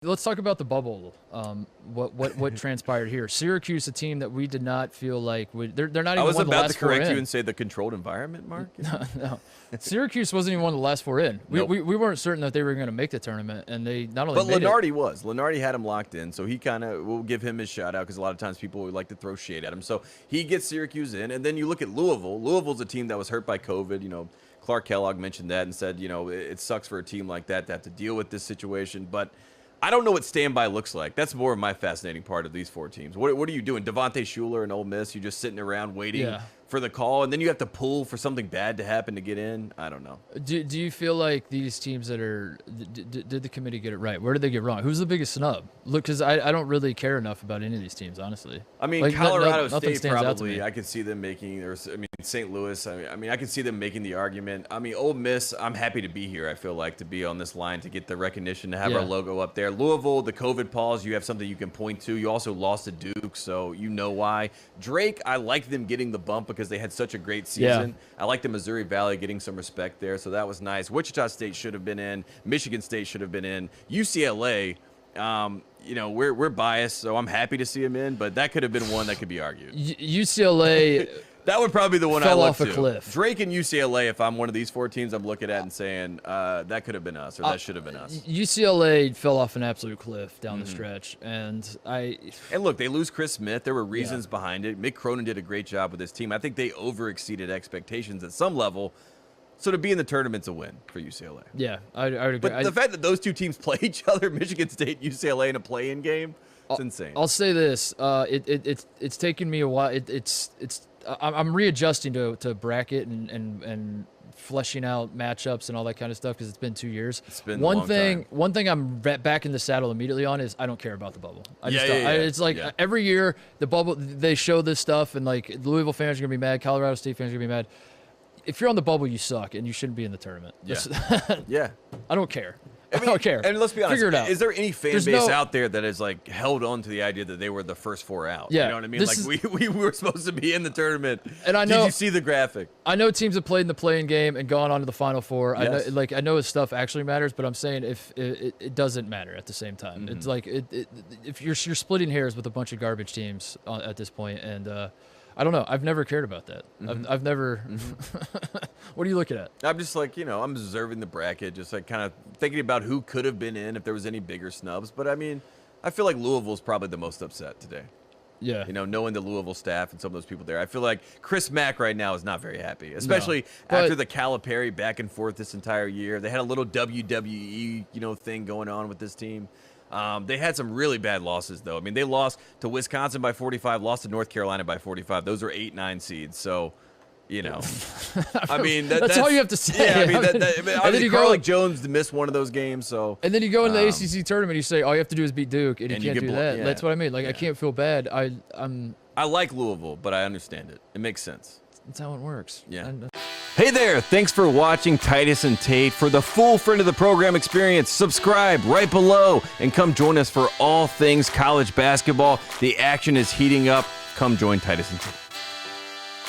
Let's talk about the bubble. What transpired here? Syracuse, a team that we did not feel like they're not even. I was one of the about last to correct four you in. and say the controlled environment, Mark. No. Syracuse wasn't even one of the last four in. Nope. We weren't certain that they were going to make the tournament, and they not only. But made Lenardi was. Lenardi had him locked in, so he kind of will give him his shout out because a lot of times people would like to throw shade at him. So he gets Syracuse in, and then you look at Louisville. Louisville's a team that was hurt by COVID. You know, Clark Kellogg mentioned that and said, you know, it sucks for a team like that to have to deal with this situation, but. I don't know what standby looks like. That's more of my fascinating part of these four teams. What are you doing? Devontae Shuler and Ole Miss, you're just sitting around waiting for the call, and then you have to pull for something bad to happen to get in? I don't know. Do you feel like these teams that are did the committee get it right? Where did they get wrong? Who's the biggest snub? Look, because I don't really care enough about any of these teams, honestly. I mean, like, Colorado State probably, I could see them making, St. Louis, I mean, I could see them making the argument. I mean, Ole Miss, I'm happy to be here, I feel like, to be on this line, to get the recognition, to have our logo up there. Louisville, the COVID pause, you have something you can point to. You also lost to Duke, so you know why. Drake, I like them getting the bump because they had such a great season. I like the Missouri Valley getting some respect there, so that was nice. Wichita State should have been in. Michigan State should have been in. UCLA, you know, we're biased, so I'm happy to see them in, but that could have been one that could be argued. UCLA... That would probably be the one I fell look off a to. cliff. Drake and UCLA, if I'm one of these four teams, I'm looking at and saying, that could have been us, or that should have been us. UCLA fell off an absolute cliff down the stretch, and look, they lose Chris Smith. There were reasons behind it. Mick Cronin did a great job with his team. I think they overexceeded expectations at some level. So to be in the tournament's a win for UCLA. Yeah, I would agree. But the fact that those two teams play each other, Michigan State, UCLA, in a play-in game, it's insane. I'll say this: it's taken me a while. I'm readjusting to bracket and fleshing out matchups and all that kind of stuff because it's been 2 years. It's been a long time. One thing I'm back in the saddle immediately on is I don't care about the bubble. It's like every year the bubble, they show this stuff, and like Louisville fans are gonna be mad, Colorado State fans are gonna be mad. If you're on the bubble, you suck and you shouldn't be in the tournament. I don't care. I don't care. And let's be honest, figure it out. Is there any fan base out there that is like held on to the idea that they were the first four out? Yeah, you know what I mean? Like we were supposed to be in the tournament. And I know, did you see the graphic? I know teams have played in the play-in game and gone on to the Final Four. Yes. I know his stuff actually matters, but I'm saying if it doesn't matter at the same time. It's like if you're splitting hairs with a bunch of garbage teams at this point, and I don't know. I've never cared about that. I've never. What are you looking at? I'm just like, I'm observing the bracket, just like kind of thinking about who could have been in if there was any bigger snubs. But I mean, I feel like Louisville's probably the most upset today. Yeah. Knowing the Louisville staff and some of those people there. I feel like Chris Mack right now is not very happy, especially after the Calipari back and forth this entire year. They had a little WWE, thing going on with this team. They had some really bad losses, though. I mean, they lost to Wisconsin by 45, lost to North Carolina by 45. Those are 8-9 seeds. So, I mean, that's all you have to say. Yeah, I mean, Carl Jones missed one of those games. So, and then you go into the ACC tournament, you say all you have to do is beat Duke, and you can't do that. Yeah. That's what I mean. Like, I can't feel bad. I like Louisville, but I understand it. It makes sense. That's how it works. Yeah. Hey there, thanks for watching Titus and Tate. For the full friend of the program experience, subscribe right below and come join us for all things college basketball. The action is heating up. Come join Titus and Tate.